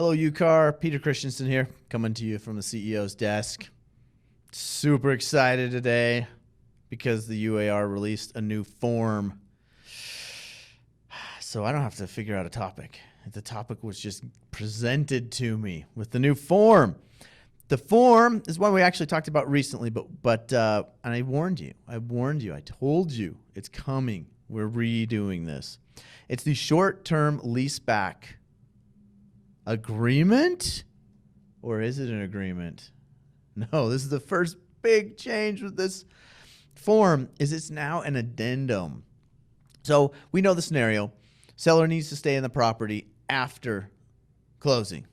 Hello, UCAR. Peter Christensen here, coming to you from the CEO's desk. Super excited today because the UAR released a new form. So I don't have to figure out a topic. The topic was just presented to me with the new form. The form is one we actually talked about recently, but and I warned you. I told you it's coming. We're redoing this. It's the short-term leaseback agreement, or is it an agreement? No, this is the first big change with this form. It's now an addendum. So we know the scenario. Seller needs to stay in the property after closing,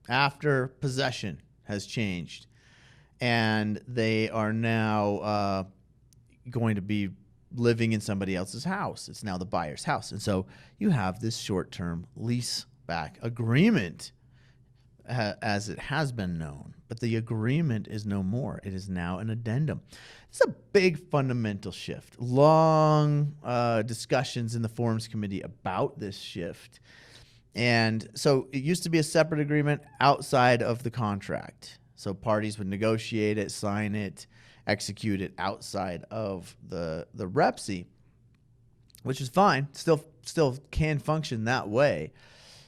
after possession has changed, and they are now going to be living in somebody else's house. It's now the buyer's house. And so you have this short-term lease back agreement as it has been known, but the agreement is no more. It is now an addendum. It's a big fundamental shift. Long discussions in the Forms Committee about this shift. And so it used to be a separate agreement outside of the contract. So parties would negotiate it, sign it, execute it outside of the REPSI, which is fine. Still can function that way.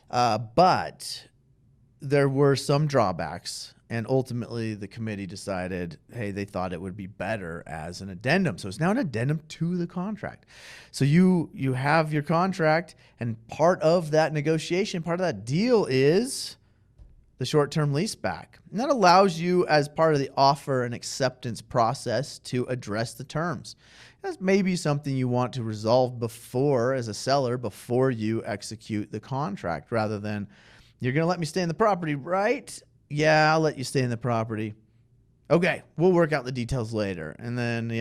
But there were some drawbacks, and ultimately the committee decided, hey, they thought it would be better as an addendum. So it's now an addendum to the contract. So you have your contract, and part of that negotiation, part of that deal is the short-term lease back. And that allows you, as part of the offer and acceptance process, to address the terms. That's maybe something you want to resolve before, as a seller, before you execute the contract, rather than, you're going to let me stay in the property, right? Yeah, I'll let you stay in the property. Okay, we'll work out the details later. And then,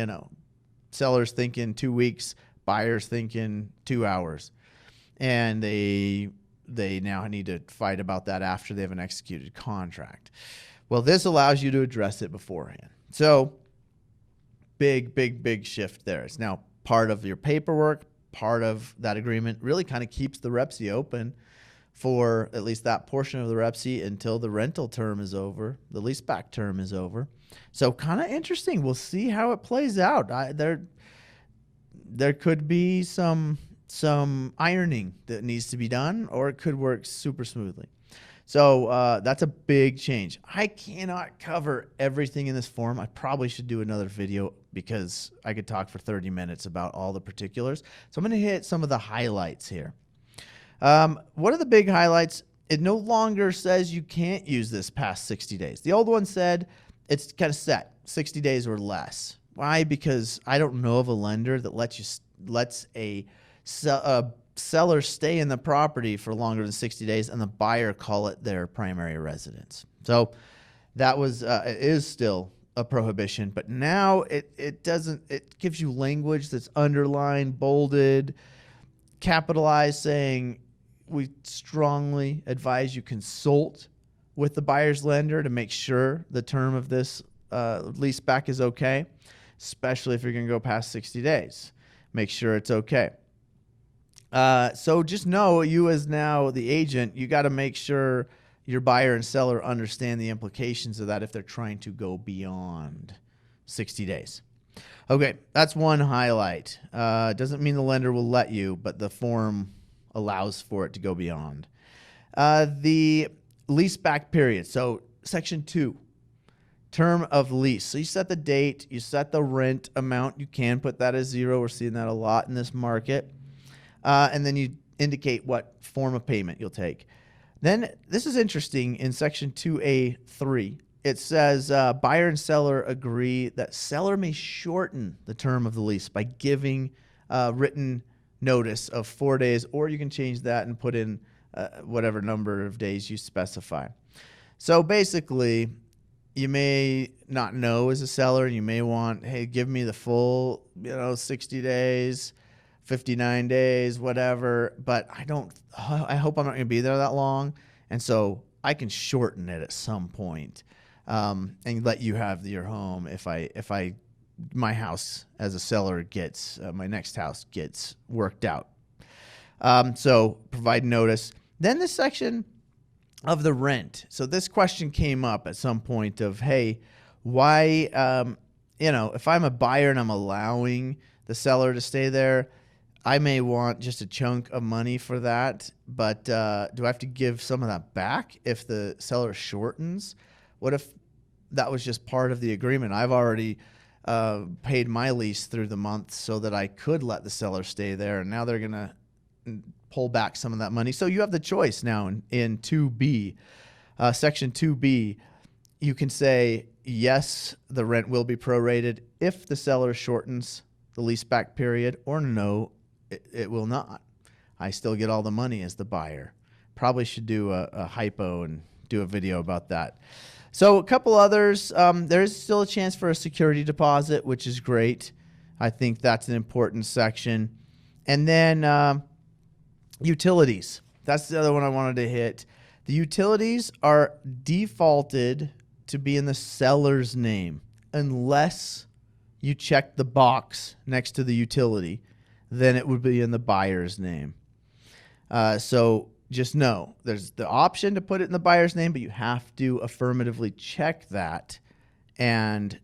seller's thinking 2 weeks, buyer's thinking 2 hours. And they now need to fight about that after they have an executed contract. Well, this allows you to address it beforehand. So big shift there. It's now part of your paperwork, part of that agreement. Really kind of keeps the REPSI open for at least that portion of the REPSI until the rental term is over, the leaseback term is over. So kind of interesting. We'll see how it plays out. There could be some ironing that needs to be done, or it could work super smoothly. So that's a big change. I cannot cover everything in this form. I probably should do another video because I could talk for 30 minutes about all the particulars. So I'm going to hit some of the highlights here. One of the big highlights, it no longer says you can't use this past 60 days. The old one said it's kind of set, 60 days or less. Why? Because I don't know of a lender that lets a seller stay in the property for longer than 60 days and the buyer call it their primary residence. So that was it is still a prohibition, but now it gives you language that's underlined, bolded, capitalized, saying we strongly advise you consult with the buyer's lender to make sure the term of this lease back is okay, especially if you're going to go past 60 days. Make sure it's okay. So just know, you as now the agent, you got to make sure your buyer and seller understand the implications of that if they're trying to go beyond 60 daase. Okay, that's one highlight. Doesn't mean the lender will let you, but the form allows for it to go beyond. The lease back period. So section 2, term of lease. So you set the date, you set the rent amount. You can put that as 0. We're seeing that a lot in this market. And then you indicate what form of payment you'll take. Then this is interesting in section 2A3. It says buyer and seller agree that seller may shorten the term of the lease by giving written notice of 4 days, or you can change that and put in whatever number of days you specify. So basically, you may not know as a seller, and you may want, hey, give me the full 60 days, 59 days, whatever, but I hope I'm not going to be there that long, and so I can shorten it at some point. And let you have your home if my house as a seller gets, my next house gets worked out. So provide notice. Then this section of the rent. So this question came up at some point of, hey, why, if I'm a buyer and I'm allowing the seller to stay there, I may want just a chunk of money for that, but do I have to give some of that back if the seller shortens? What if that was just part of the agreement? I've already paid my lease through the month so that I could let the seller stay there, and now they're going to pull back some of that money. So you have the choice now in 2B, Section 2B. You can say, yes, the rent will be prorated if the seller shortens the lease back period, or no, it will not. I still get all the money as the buyer. Probably should do a hypo and do a video about that. So a couple others. There is still a chance for a security deposit, which is great. I think that's an important section. And then utilities. That's the other one I wanted to hit. The utilities are defaulted to be in the seller's name unless you check the box next to the utility. Then it would be in the buyer's name. So just know there's the option to put it in the buyer's name, but you have to affirmatively check that and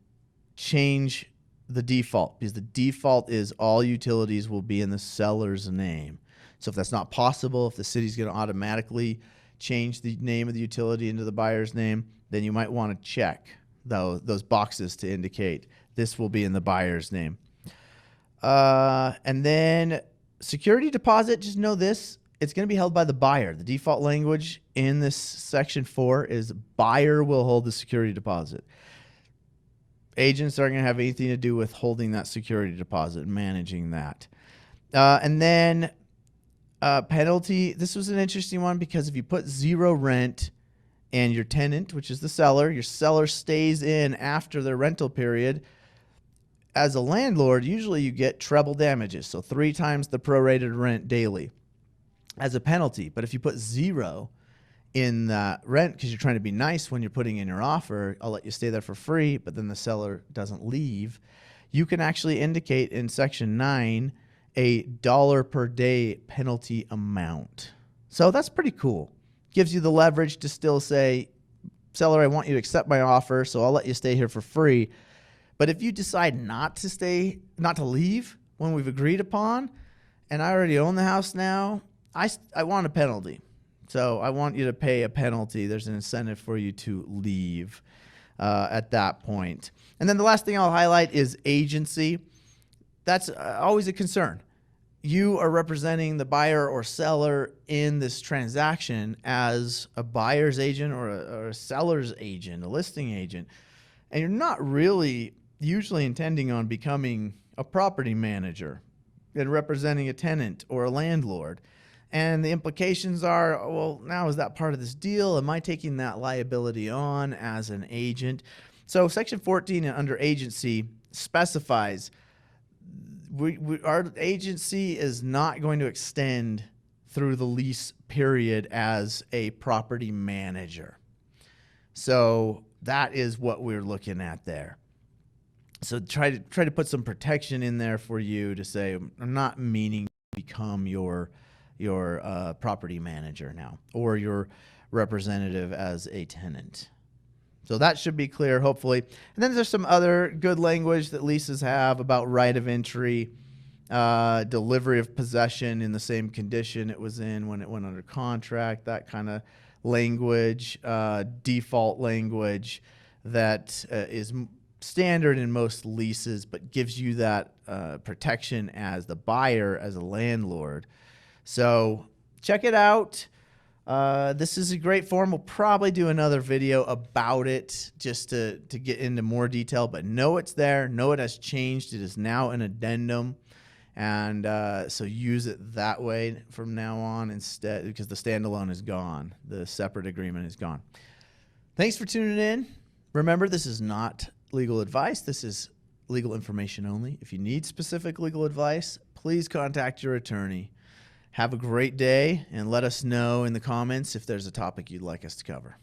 change the default, because the default is all utilities will be in the seller's name. So if that's not possible, if the city's going to automatically change the name of the utility into the buyer's name, then you might want to check those boxes to indicate this will be in the buyer's name. And then security deposit, just know this, it's going to be held by the buyer. The default language in this section 4 is buyer will hold the security deposit. Agents aren't going to have anything to do with holding that security deposit and managing that. And then penalty. This was an interesting one because if you put 0 rent and your tenant, which is the seller, your seller stays in after their rental period, as a landlord, usually you get treble damages, so 3 times the prorated rent daily as a penalty. But if you put 0 in that rent because you're trying to be nice when you're putting in your offer, I'll let you stay there for free, but then the seller doesn't leave, you can actually indicate in Section 9 a $1 per day penalty amount. So that's pretty cool. Gives you the leverage to still say, seller, I want you to accept my offer, so I'll let you stay here for free. But if you decide not to leave when we've agreed upon, and I already own the house now, I want a penalty. So I want you to pay a penalty. There's an incentive for you to leave at that point. And then the last thing I'll highlight is agency. That's always a concern. You are representing the buyer or seller in this transaction as a buyer's agent or a seller's agent, a listing agent. And you're not really usually intending on becoming a property manager and representing a tenant or a landlord. And the implications are, well, now is that part of this deal? Am I taking that liability on as an agent? So Section 14 under agency specifies our agency is not going to extend through the lease period as a property manager. So that is what we're looking at there. So try to put some protection in there for you to say, I'm not meaning to become your property manager now or your representative as a tenant. So that should be clear, hopefully. And then there's some other good language that leases have about right of entry, delivery of possession in the same condition it was in when it went under contract, that kind of language, default language that is standard in most leases, but gives you that protection as the buyer, as a landlord. So check it out. This is a great form. We'll probably do another video about it just to get into more detail, but know it's there. Know it has changed. It is now an addendum. And so use it that way from now on instead, because the standalone is gone. The separate agreement is gone. Thanks for tuning in. Remember, this is not legal advice. This is legal information only. If you need specific legal advice, please contact your attorney. Have a great day, and let us know in the comments if there's a topic you'd like us to cover.